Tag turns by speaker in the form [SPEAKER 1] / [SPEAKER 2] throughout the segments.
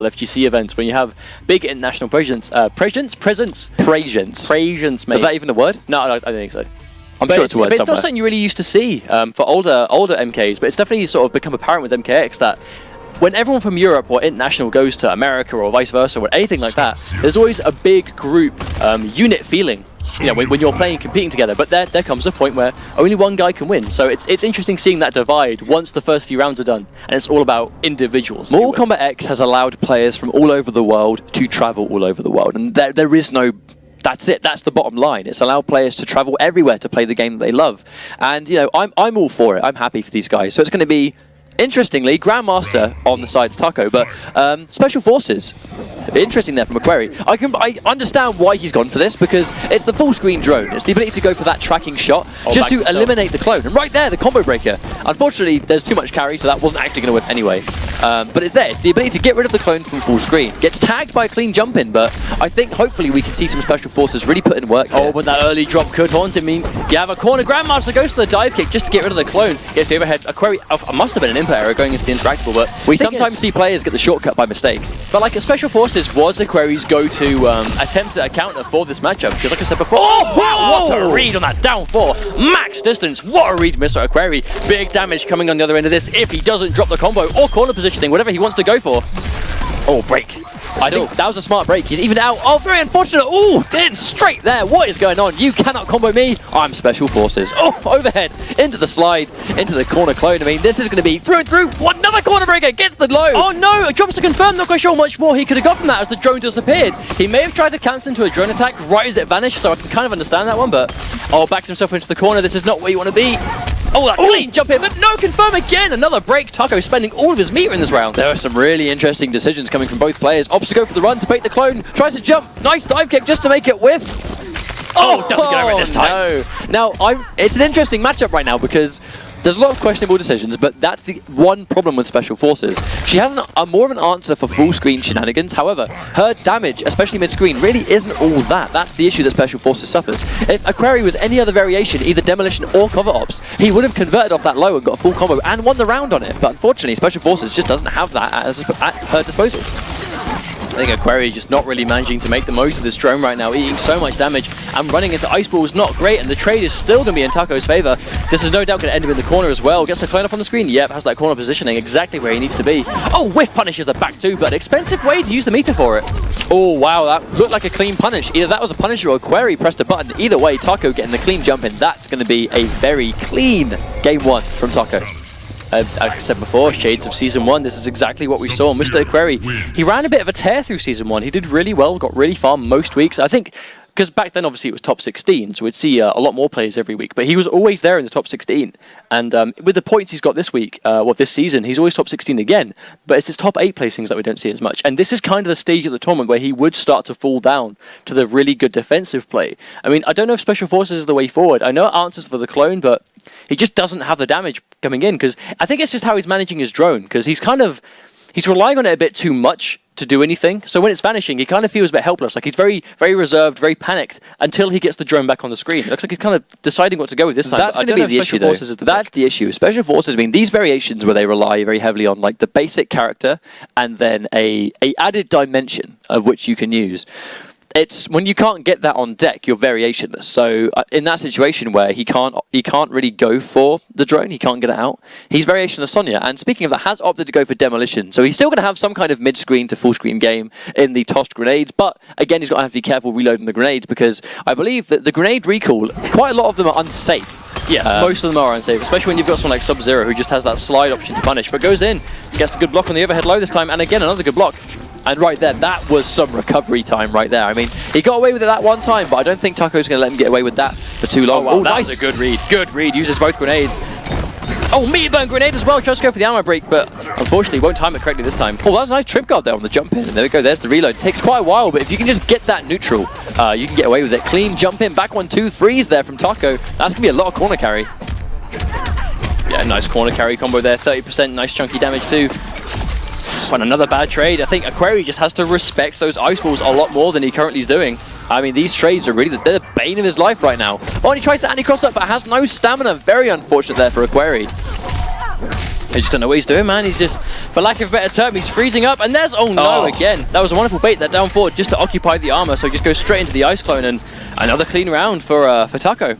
[SPEAKER 1] FGC events when you have big international presence, presence, mate.
[SPEAKER 2] Is that even a word?
[SPEAKER 1] No, I don't think so.
[SPEAKER 2] I'm sure it's a word
[SPEAKER 1] But it's
[SPEAKER 2] somewhere.
[SPEAKER 1] not something you really used to see for older MKs, but it's definitely sort of become apparent with MKX that when everyone from Europe or international goes to America or vice versa or anything like that, there's always a big group unit feeling. You know, when you're playing, competing together, but there comes a point where only one guy can win. So it's interesting seeing that divide once the first few rounds are done, and it's all about individuals.
[SPEAKER 2] Mortal Kombat X has allowed players from all over the world to travel all over the world, and there is no. That's it. That's the bottom line. It's allowed players to travel everywhere to play the game that they love, and you know I'm all for it. I'm happy for these guys. So it's going to be. Interestingly, Grandmaster on the side of Taco, but Special Forces. Interesting there from MrAquary. I understand why he's gone for this, because it's the full screen drone. It's the ability to go for that tracking shot just to eliminate the clone. And right there, the combo breaker. Unfortunately, there's too much carry, so that wasn't actually going to win anyway. But it's there. It's the ability to get rid of the clone from full screen. Gets tagged by a clean jump in, but I think hopefully we can see some Special Forces really put in work here.
[SPEAKER 1] Oh, but that early drop could haunt him. I mean, you have a corner. Grandmaster goes to the dive kick just to get rid of the clone. Gets the overhead. MrAquary must have been an input error going into the interactable, but
[SPEAKER 2] we sometimes see players get the shortcut by mistake.
[SPEAKER 1] But like, Special Forces was MrAquary's go-to attempt at a counter for this matchup, because like I said before, oh wow, what a read on that down 4, max distance, what a read, MrAquary. Big damage coming on the other end of this if he doesn't drop the combo or corner positioning, whatever he wants to go for. Oh, break. I think that was a smart break. He's even out. Oh, very unfortunate. Oh, then straight there. What is going on? You cannot combo me. I'm Special Forces. Oh, overhead into the slide, into the corner clone. I mean, this is going to be through and through. Another corner breaker gets the low. Oh no, drops to confirm. Not quite sure how much more he could have got from that as the drone disappeared. He may have tried to cancel into a drone attack right as it vanished, so I can kind of understand that one, but backs himself into the corner. This is not where you want to be. Oh, that clean jump in, but no, confirm again. Another break. Taco spending all of his meter in this round. There are some really interesting decisions coming from both players. Opts to go for the run to bait the clone. Tries to jump. Nice dive kick just to make it whiff. Oh, doesn't get over it this time. No. Now, it's an interesting matchup right now because there's a lot of questionable decisions, but that's the one problem with Special Forces. She has more of an answer for full screen shenanigans. However, her damage, especially mid-screen, really isn't all that. That's the issue that Special Forces suffers. If MrAquary was any other variation, either demolition or cover ops, he would have converted off that low and got a full combo and won the round on it. But unfortunately, Special Forces just doesn't have that at her disposal. I think MrAquary is just not really managing to make the most of this drone right now, eating so much damage and running into ice balls, not great, and the trade is still going to be in Taco's favor. This is no doubt going to end him in the corner as well. Gets the clone up on the screen, yep, has that corner positioning exactly where he needs to be. Oh, whiff punishes the back two, but an expensive way to use the meter for it. Oh, wow, that looked like a clean punish. Either that was a punisher or MrAquary pressed a button. Either way, Taco getting the clean jump in. That's going to be a very clean game one from Taco. Like I said before, shades of Season 1, this is exactly what we saw. MrAquary, he ran a bit of a tear through Season 1. He did really well, got really far most weeks. I think, because back then obviously it was top 16, so we'd see a lot more players every week, but he was always there in the top 16. And with the points he's got this week, this season, he's always top 16 again, but it's his top 8 placings that we don't see as much. And this is kind of the stage of the tournament where he would start to fall down to the really good defensive play. I mean, I don't know if Special Forces is the way forward. I know it answers for the clone, but he just doesn't have the damage coming in, because I think it's just how he's managing his drone, because he's relying on it a bit too much to do anything. So when it's vanishing, he kind of feels a bit helpless. Like he's very, very reserved, very panicked until he gets the drone back on the screen. It looks like he's kind of deciding what to go with this time.
[SPEAKER 2] That's going to be the issue, though. That's the issue. Special Forces, I mean, these variations where they rely very heavily on like the basic character and then a added dimension of which you can use. It's when you can't get that on deck, you're variationless. So in that situation where he can't really go for the drone, he can't get it out, he's variationless Sonya. And speaking of that, has opted to go for demolition. So he's still going to have some kind of mid-screen to full-screen game in the tossed grenades. But again, he's got to have to be careful reloading the grenades, because I believe that the grenade recall, quite a lot of them are unsafe.
[SPEAKER 1] Yes, most of them are unsafe, especially when you've got someone like Sub-Zero who just has that slide option to punish, but goes in, gets a good block on the overhead low this time, and again, another good block. And right there, that was some recovery time right there. I mean, he got away with it that one time, but I don't think Taco's going to let him get away with that for too long. Oh, wow, that was a good read. Good read, uses both grenades. Oh, meat burn grenade as well, tries to go for the armor break, but unfortunately won't time it correctly this time. Oh, that was a nice trip guard there on the jump in, and there we go, there's the reload. It takes quite a while, but if you can just get that neutral, you can get away with it. Clean jump in, back 1-2, freeze there from Taco. That's going to be a lot of corner carry. Yeah, nice corner carry combo there, 30%, nice chunky damage too. And another bad trade. I think MrAquary just has to respect those ice balls a lot more than he currently is doing. I mean, these trades are really they're the bane of his life right now. Oh, and he tries to anti-cross up, but has no stamina. Very unfortunate there for MrAquary. I just don't know what he's doing, man. He's just, for lack of a better term, he's freezing up. And there's, oh no, again. That was a wonderful bait, that down forward, just to occupy the armor. So he just goes straight into the ice clone, and another clean round for Taco.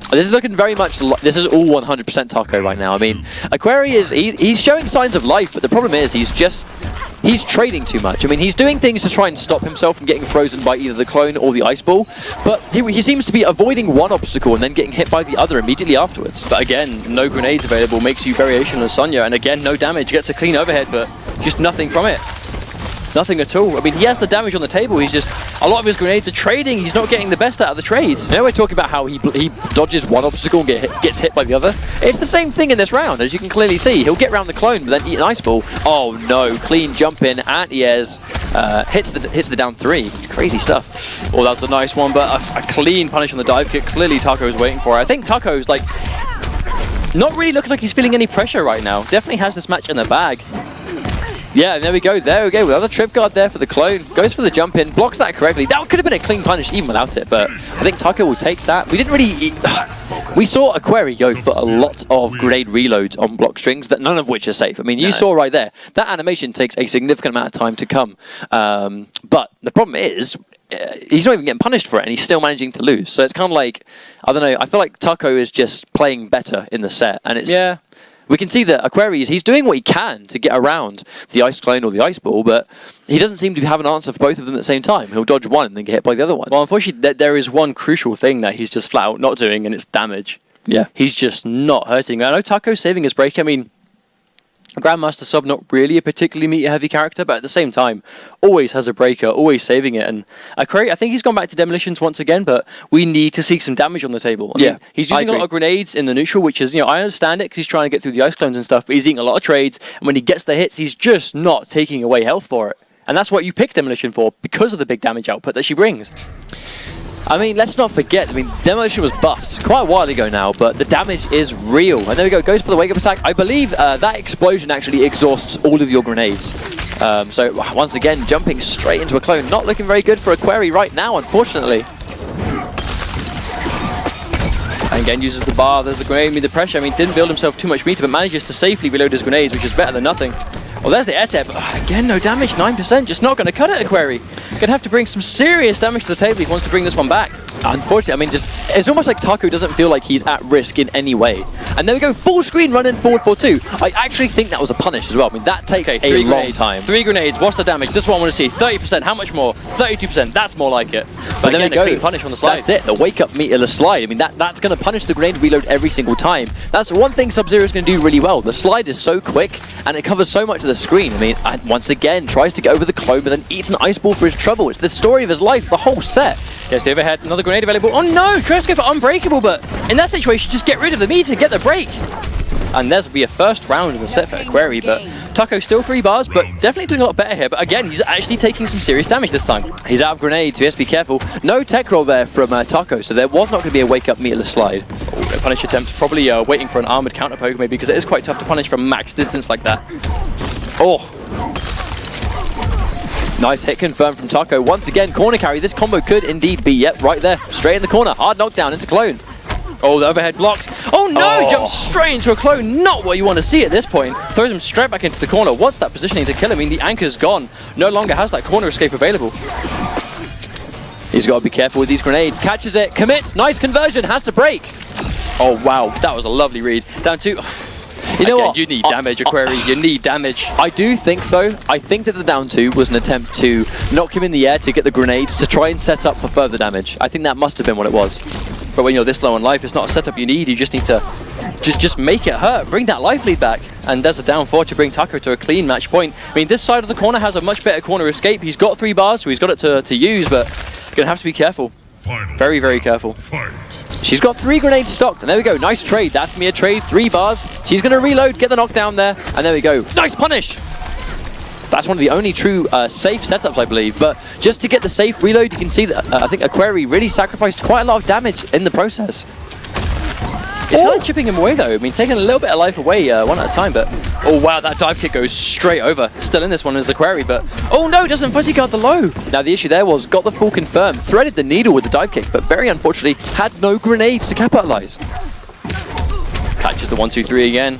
[SPEAKER 2] This is looking very much, this is all 100% Taco right now. I mean, Aquary is, he's showing signs of life, but the problem is he's trading too much. I mean, he's doing things to try and stop himself from getting frozen by either the clone or the ice ball, but he seems to be avoiding one obstacle and then getting hit by the other immediately afterwards.
[SPEAKER 1] But again, no grenades available, makes you variation on Sonya, and again, no damage, gets a clean overhead, but just nothing from it. Nothing at all. I mean, he has the damage on the table. He's just, a lot of his grenades are trading. He's not getting the best out of the trades.
[SPEAKER 2] You know, we're talking about how he dodges one obstacle and gets hit by the other. It's the same thing in this round, as you can clearly see. He'll get around the clone, but then eat an ice ball. Oh no, clean jump in, anti-airs, hits the down 3. Crazy stuff.
[SPEAKER 1] Oh, that was a nice one, but a clean punish on the dive kick. Clearly Taco's waiting for it. I think Taco's like, not really looking like he's feeling any pressure right now. Definitely has this match in the bag.
[SPEAKER 2] Yeah, and there we go. Another trip guard there for the clone. Goes for the jump in, blocks that correctly. That could have been a clean punish even without it, but I think Taco will take that. We didn't really... we saw Aquary go for a lot of grenade reloads on block strings, that none of which are safe. I mean, you saw right there, that animation takes a significant amount of time to come. But the problem is, he's not even getting punished for it, and he's still managing to lose. So it's kind of like, I don't know, I feel like Taco is just playing better in the set, and it's...
[SPEAKER 1] Yeah.
[SPEAKER 2] We can see that Aquary, he's doing what he can to get around the ice clone or the ice ball, but he doesn't seem to have an answer for both of them at the same time. He'll dodge one and then get hit by the other one.
[SPEAKER 1] Well, unfortunately, there is one crucial thing that he's just flat out not doing, and it's damage.
[SPEAKER 2] Yeah.
[SPEAKER 1] He's just not hurting. I know Taco's saving his break. I mean, Grandmaster Sub, not really a particularly meter-heavy character, but at the same time, always has a breaker, always saving it. And Aquary, I think he's gone back to demolitions once again, but we need to see some damage on the table. I mean, he's using a lot of grenades in the neutral, which is, you know, I understand it because he's trying to get through the ice clones and stuff, but he's eating a lot of trades, and when he gets the hits, he's just not taking away health for it. And that's what you pick Demolition for, because of the big damage output that she brings.
[SPEAKER 2] I mean, let's not forget, I mean, Demolition was buffed quite a while ago now, but the damage is real. And there we go, goes for the wake-up attack. I believe that explosion actually exhausts all of your grenades. So, once again, jumping straight into a clone. Not looking very good for Aquary right now, unfortunately.
[SPEAKER 1] And again, uses the bar, there's the grenade, meter pressure. I mean, didn't build himself too much meter, but manages to safely reload his grenades, which is better than nothing. Well, there's the air tap. Again, no damage, 9%. Just not going to cut it, Aquary. Going to have to bring some serious damage to the table if he wants to bring this one back.
[SPEAKER 2] Unfortunately, I mean, just it's almost like Taco doesn't feel like he's at risk in any way. And there we go, full screen run in forward 4-2. I actually think that was a punish as well. I mean, that takes a long time.
[SPEAKER 1] 3 grenades. What's the damage? This one I want to see. 30%. How much more? 32%. That's more like it.
[SPEAKER 2] But then we go.
[SPEAKER 1] Clean punish on the slide.
[SPEAKER 2] That's it. The wake-up meterless slide. I mean, that's going to punish the grenade reload every single time. That's one thing Sub-Zero is going to do really well. The slide is so quick, and it covers so much of the screen. I mean, once again, tries to get over the clone, but then eats an ice ball for his trouble. It's the story of his life, the whole set.
[SPEAKER 1] Yes, the overhead. Another grenade available. Oh no! Tries to go for unbreakable, but in that situation, just get rid of the meter, get the break. And there's will be a first round in the set for Aquary, but Taco still 3 bars, but definitely doing a lot better here. But again, he's actually taking some serious damage this time.
[SPEAKER 2] He's out of grenade, so he has to be careful. No tech roll there from Taco, so there was not going to be a wake-up meterless slide.
[SPEAKER 1] Oh, a punish attempt, probably waiting for an armored counter poke maybe, because it is quite tough to punish from max distance like that. Oh!
[SPEAKER 2] Nice hit confirmed from Taco. Once again, corner carry. This combo could indeed be, yep, right there. Straight in the corner. Hard knockdown into clone.
[SPEAKER 1] Oh, the overhead blocked. Oh no, jumps straight into a clone. Not what you want to see at this point. Throws him straight back into the corner. Wants that positioning to kill him. I mean, the anchor's gone. No longer has that corner escape available.
[SPEAKER 2] He's got to be careful with these grenades. Catches it, commits. Nice conversion, has to break.
[SPEAKER 1] Oh wow, that was a lovely read. Down 2.
[SPEAKER 2] You know what?
[SPEAKER 1] You need damage, Aquary. You need damage.
[SPEAKER 2] I do think, though, I think that the down 2 was an attempt to knock him in the air to get the grenades to try and set up for further damage. I think that must have been what it was.
[SPEAKER 1] But when you're this low on life, it's not a setup you need. You just need to just make it hurt. Bring that life lead back. And there's a down 4 to bring Taco to a clean match point. I mean, this side of the corner has a much better corner escape. He's got 3 bars, so he's got it to use, but going to have to be careful. Very, very careful.
[SPEAKER 2] She's got 3 grenades stocked, and there we go. Nice trade. That's me a trade. 3 bars. She's going to reload, get the knockdown there, and there we go. Nice punish! That's one of the only true safe setups, I believe. But just to get the safe reload, you can see that I think Aquary really sacrificed quite a lot of damage in the process.
[SPEAKER 1] It's kind of chipping him away, though. I mean, taking a little bit of life away one at a time, but... Oh, wow, that dive kick goes straight over. Still in this one is Aquary, but... Oh, no, doesn't fuzzy guard the low.
[SPEAKER 2] Now, the issue there was, got the full confirm, threaded the needle with the dive kick, but very unfortunately, had no grenades to capitalize.
[SPEAKER 1] Catches the 1-2-3 again.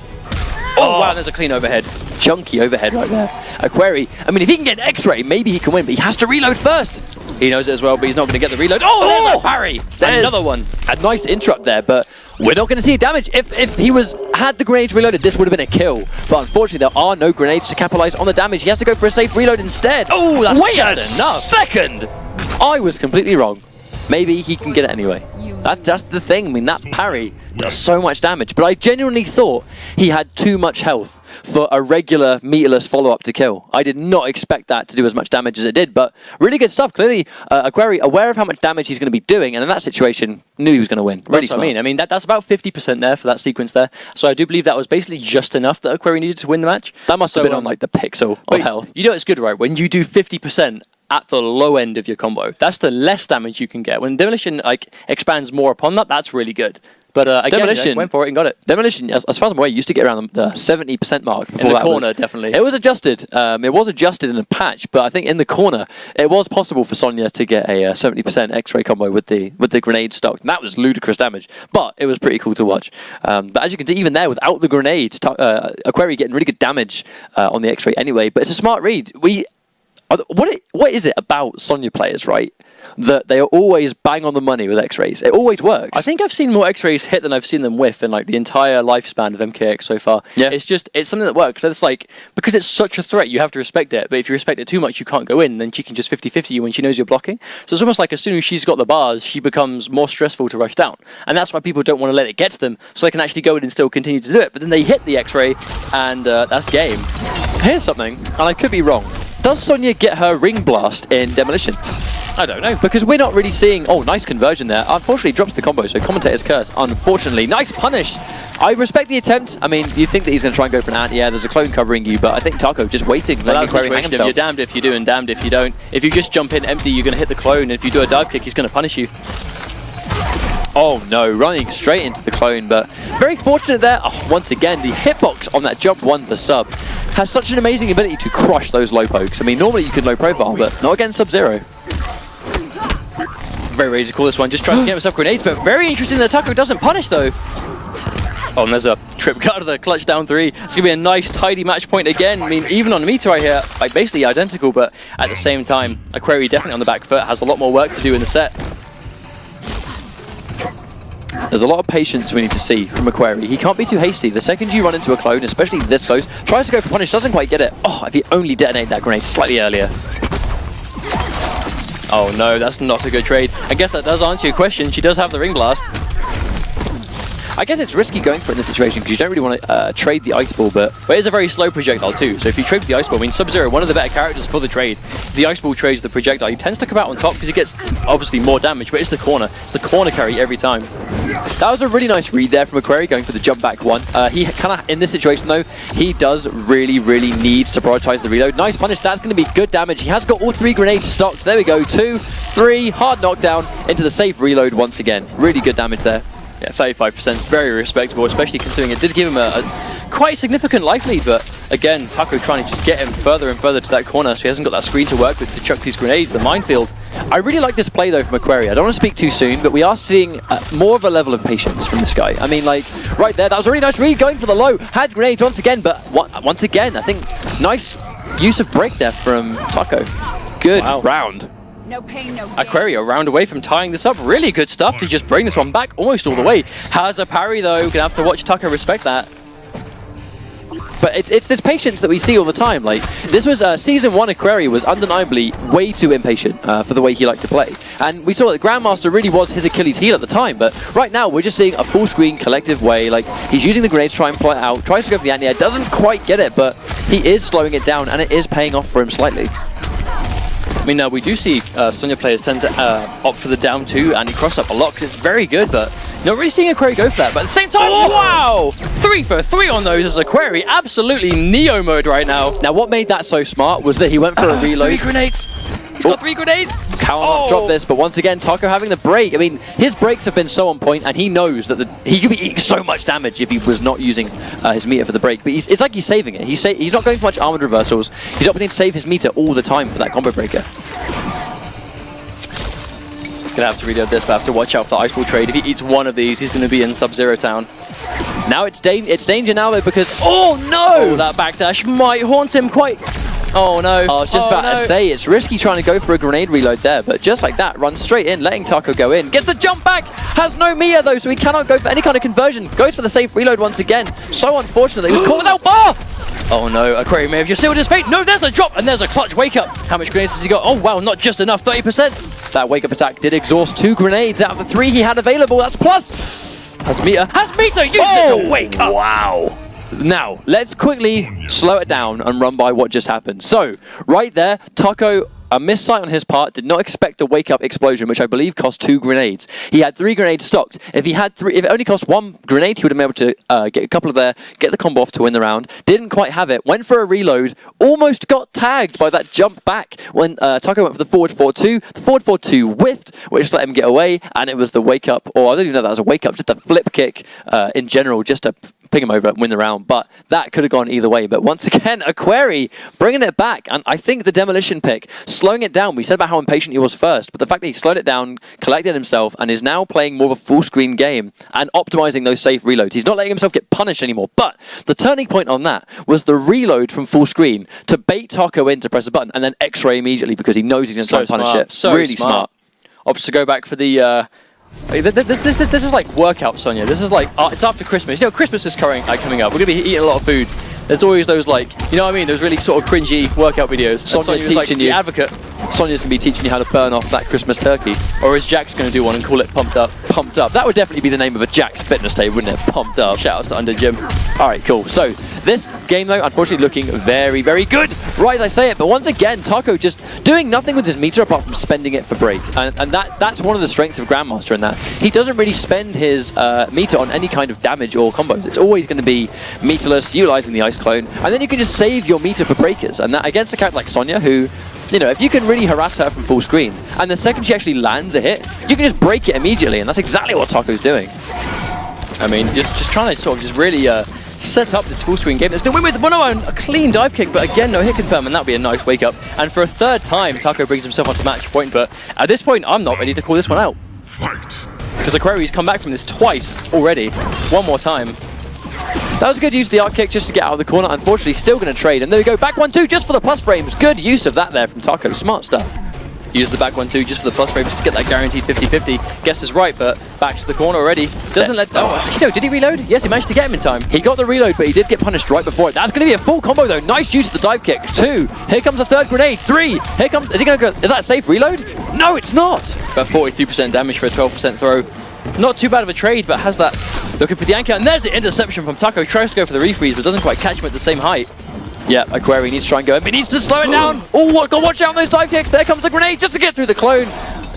[SPEAKER 1] Oh, wow, there's a clean overhead.
[SPEAKER 2] Chunky overhead right there. MrAquary, I mean, if he can get an X-ray, maybe he can win, but he has to reload first.
[SPEAKER 1] He knows it as well, but he's not going to get the reload. Oh, there's a parry.
[SPEAKER 2] There's
[SPEAKER 1] another one.
[SPEAKER 2] A nice interrupt there, but we're not going to see damage. If he had the grenades reloaded, this would have been a kill. But unfortunately, there are no grenades to capitalize on the damage. He has to go for a safe reload instead.
[SPEAKER 1] Oh, that's
[SPEAKER 2] Wait
[SPEAKER 1] just enough.
[SPEAKER 2] Second! I was completely wrong. Maybe he can get it anyway. That's the thing. I mean, that parry does so much damage. But I genuinely thought he had too much health for a regular meterless follow-up to kill. I did not expect that to do as much damage as it did. But really good stuff. Clearly, MrAquary, aware of how much damage he's going to be doing, and in that situation, knew he was going to win. Really
[SPEAKER 1] That's what I mean. That's about 50% there for that sequence there. So I do believe that was basically just enough that MrAquary needed to win the match.
[SPEAKER 2] That must have been on like the pixel of health.
[SPEAKER 1] You know it's good, right? When you do 50% at the low end of your combo, that's the less damage you can get. When Demolition like expands more upon that, that's really good. But again,
[SPEAKER 2] Demolition
[SPEAKER 1] went for it and got it.
[SPEAKER 2] Demolition, as far as I'm aware, used to get around the 70% mark. Before
[SPEAKER 1] In the
[SPEAKER 2] that
[SPEAKER 1] corner, definitely.
[SPEAKER 2] It was adjusted. It was adjusted in a patch, but I think in the corner, it was possible for Sonya to get a 70% X-ray combo with the grenade stocked. And that was ludicrous damage, but it was pretty cool to watch. But as you can see, even there, without the grenades, MrAquary getting really good damage on the X-ray anyway. But it's a smart read. What is it about Sonya players, right? That they are always bang on the money with X-rays. It always works.
[SPEAKER 1] I think I've seen more X-rays hit than I've seen them whiff in like the entire lifespan of MKX so far.
[SPEAKER 2] Yeah.
[SPEAKER 1] It's something that works. It's like, because it's such a threat, you have to respect it. But if you respect it too much, you can't go in. Then she can just 50-50 you when she knows you're blocking. So it's almost like as soon as she's got the bars, she becomes more stressful to rush down. And that's why people don't want to let it get to them, so they can actually go in and still continue to do it. But then they hit the X-ray, and that's game.
[SPEAKER 2] Here's something, and I could be wrong. Does Sonya get her ring blast in Demolition?
[SPEAKER 1] I don't know.
[SPEAKER 2] Because we're not really seeing... Oh, nice conversion there. Unfortunately, drops the combo, so commentator's curse. Unfortunately, nice punish. I respect the attempt. I mean, you'd think that he's going to try and go for an ant. Yeah, there's a clone covering you, but I think Taco just waiting, letting McQuarrie hang himself.
[SPEAKER 1] You're damned if you do and damned if you don't. If you just jump in empty, you're going to hit the clone. And if you do a dive kick, he's going to punish you.
[SPEAKER 2] Oh no, running straight into the clone, but very fortunate there. Oh, once again, the hitbox on that jump one for sub has such an amazing ability to crush those low pokes. I mean, normally you could low profile, but not against Sub-Zero.
[SPEAKER 1] Very ready to call this one. Just tries to get himself grenades, but very interesting that Taco doesn't punish though. Oh, and there's a trip guard of the clutch down 3. It's going to be a nice, tidy match point again. I mean, even on meter right here, like basically identical, but at the same time, MrAquary definitely on the back foot, has a lot more work to do in the set.
[SPEAKER 2] There's a lot of patience we need to see from McQuarrie. He can't be too hasty. The second you run into a clone, especially this close, tries to go for punish, doesn't quite get it. Oh, if he only detonated that grenade slightly earlier.
[SPEAKER 1] Oh no, that's not a good trade. I guess that does answer your question. She does have the ring blast.
[SPEAKER 2] I guess it's risky going for it in this situation because you don't really want to trade the ice ball, but
[SPEAKER 1] it's a very slow projectile too. So if you trade with the ice ball, I mean, Sub-Zero, one of the better characters for the trade. The ice ball trades the projectile. He tends to come out on top because he gets obviously more damage, but it's the corner. It's the corner carry every time.
[SPEAKER 2] That was a really nice read there from McQuarrie going for the jump back one. He kind of, in this situation though, he does really need to prioritize the reload. Nice punish, that's going to be good damage. He has got all 3 grenades stocked. There we go, 2, 3, hard knockdown into the safe reload once again. Really good damage there.
[SPEAKER 1] Yeah, 35% is very respectable, especially considering it did give him a quite significant life lead, but again, Taco trying to just get him further and further to that corner, so he hasn't got that screen to work with to chuck these grenades, the minefield.
[SPEAKER 2] I really like this play though from McQuarrie. I don't want to speak too soon, but we are seeing more of a level of patience from this guy. I mean, like, right there, that was a really nice read, going for the low, had grenades once again, but once again, I think, nice use of break there from Taco. Good round.
[SPEAKER 3] No pain, no gain.
[SPEAKER 1] MrAquary a round away from tying this up. Really good stuff to just bring this one back almost all the way. Has a parry though. Gonna have to watch Taco respect that.
[SPEAKER 2] But it's this patience that we see all the time. Like, this was Season 1 MrAquary was undeniably way too impatient for the way he liked to play. And we saw that Grandmaster really was his Achilles heel at the time. But right now, we're just seeing a full screen collective way. Like, he's using the grenades to try and play it out. Tries to go for the anti-air. Doesn't quite get it, but he is slowing it down. And it is paying off for him slightly.
[SPEAKER 1] I mean, we do see Sonya players tend to opt for the down 2 and he cross up a lot because it's very good, but not really seeing MrAquary go for that. But at the same time, wow! 3 for 3 on those as MrAquary, absolutely Neo mode right now.
[SPEAKER 2] Now, what made that so smart was that he went for a reload.
[SPEAKER 1] 3 grenades! He's got 3 grenades!
[SPEAKER 2] Cannot drop this, but once again, Taco having the break. I mean, his breaks have been so on point, and he knows that he could be eating so much damage if he was not using his meter for the break. But it's like he's saving it. He's not going for much armored reversals. He's opting to save his meter all the time for that combo breaker.
[SPEAKER 1] Gonna have to reload this, but have to watch out for the ice ball trade. If he eats one of these, he's gonna be in Sub-Zero town.
[SPEAKER 2] Now it's danger now though because oh no!
[SPEAKER 1] Oh, that backdash might haunt him quite. Oh no.
[SPEAKER 2] I was just about to say, it's risky trying to go for a grenade reload there, but just like that, runs straight in, letting Taco go in. Gets the jump back, has no meter though, so he cannot go for any kind of conversion. Goes for the safe reload once again. So unfortunate that he was caught without bar!
[SPEAKER 1] Oh no, Aquarium may have just sealed his fate. No, there's the drop, and there's a clutch wake up. How much grenades has he got? Oh wow, not just enough, 30%.
[SPEAKER 2] That wake up attack did exhaust 2 grenades out of the 3 he had available, that's plus!
[SPEAKER 1] Has meter used it to wake up.
[SPEAKER 2] Wow! Now, let's quickly slow it down and run by what just happened. So, right there, Taco, a missight on his part, did not expect the wake-up explosion, which I believe cost 2 grenades. He had 3 grenades stocked. If it only cost 1 grenade, he would have been able to get a couple of there, get the combo off to win the round. Didn't quite have it. Went for a reload. Almost got tagged by that jump back when Taco went for the forward 4-2. The forward 4-2 whiffed, which let him get away, and it was the wake-up, or I don't even know if that was a wake-up, just a flip kick in general, just to ping him over and win the round, but that could have gone either way. But once again, MrAquary bringing it back, and I think the demolition pick, slowing it down, we said about how impatient he was first, but the fact that he slowed it down, collected himself, and is now playing more of a full screen game and optimizing those safe reloads. He's not letting himself get punished anymore, but the turning point on that was the reload from full screen to bait Taco in to press a button and then X-ray immediately because he knows he's going to try and punish it.
[SPEAKER 1] So
[SPEAKER 2] really smart.
[SPEAKER 1] Opts to go back for the this is like workout, Sonia. This is like it's after Christmas. You know, Christmas is coming up. We're gonna be eating a lot of food. There's always those like, you know what I mean? Those really sort of cringy workout videos.
[SPEAKER 2] Sonia teaching
[SPEAKER 1] like
[SPEAKER 2] you.
[SPEAKER 1] The advocate.
[SPEAKER 2] Sonia's gonna be teaching you how to burn off that Christmas turkey.
[SPEAKER 1] Or is Jax gonna do one and call it pumped up?
[SPEAKER 2] Pumped up. That would definitely be the name of a Jax fitness day, wouldn't it? Pumped up.
[SPEAKER 1] Shout outs to Under Gym.
[SPEAKER 2] All right, cool. So this game though, unfortunately looking very, very good. Right as I say it, but once again, Taco just doing nothing with his meter apart from spending it for break. And that's one of the strengths of Grandmaster in that. He doesn't really spend his meter on any kind of damage or combos. It's always going to be meterless, utilizing the ice clone. And then you can just save your meter for breakers. And that against a character like Sonia, who, you know, if you can really harass her from full screen, and the second she actually lands a hit, you can just break it immediately. And that's exactly what Taco's doing.
[SPEAKER 1] I mean, just trying to sort of just really set up this full screen game. It's been win with a clean dive kick, but again, no hit confirm, and that'll be a nice wake up. And for a third time, Taco brings himself onto match point, but at this point, I'm not ready to call this one out. Because MrAquary's come back from this twice already. One more time.
[SPEAKER 2] That was a good use of the arc kick just to get out of the corner. Unfortunately, still going to trade. And there we go, back 1-2 just for the plus frames. Good use of that there from Taco. Smart stuff.
[SPEAKER 1] Use the back 1-2 just for the plus frames to get that guaranteed 50-50. Guess is right, but back to the corner already. Doesn't let... Oh, you know, did he reload? Yes, he managed to get him in time.
[SPEAKER 2] He got the reload, but he did get punished right before it. That's going to be a full combo, though. Nice use of the dive kick. 2. Here comes the third grenade. 3. Here comes... Is he going to go... Is that a safe reload? No, it's not.
[SPEAKER 1] About 42% damage for a 12% throw. Not too bad of a trade, but has that... Looking for the anchor, and there's the interception from Taco. Tries to go for the refreeze, but doesn't quite catch him at the same height.
[SPEAKER 2] Yeah, MrAquary needs to try and go in, but he needs to slow it down. Oh, watch out on those dive kicks. There comes the grenade just to get through the clone.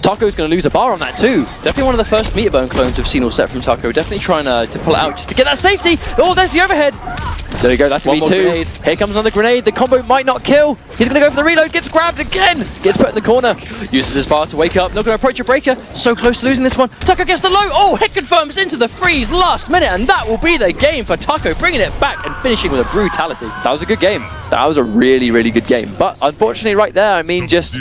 [SPEAKER 2] Taco's going to lose a bar on that too.
[SPEAKER 1] Definitely one of the first meter burn clones we've seen all set from Taco. Definitely trying to pull it out just to get that safety. Oh, there's the overhead.
[SPEAKER 2] There we go, that's
[SPEAKER 1] One more
[SPEAKER 2] V2.
[SPEAKER 1] grenade.
[SPEAKER 2] Here comes another grenade. The combo might not kill. He's going to go for the reload, gets grabbed again. Gets put in the corner.
[SPEAKER 1] Uses his bar to wake up. Not going to approach a breaker. So close to losing this one. Taco gets the low. Oh, hit confirms into the freeze last minute. And that will be the game for Taco, bringing it back and finishing with a brutality.
[SPEAKER 2] That was a good game. That was a really, really good game. But unfortunately right there, I mean, just...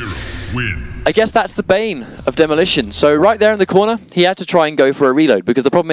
[SPEAKER 2] I guess that's the bane of Demolition. So right there in the corner, he had to try and go for a reload because the problem is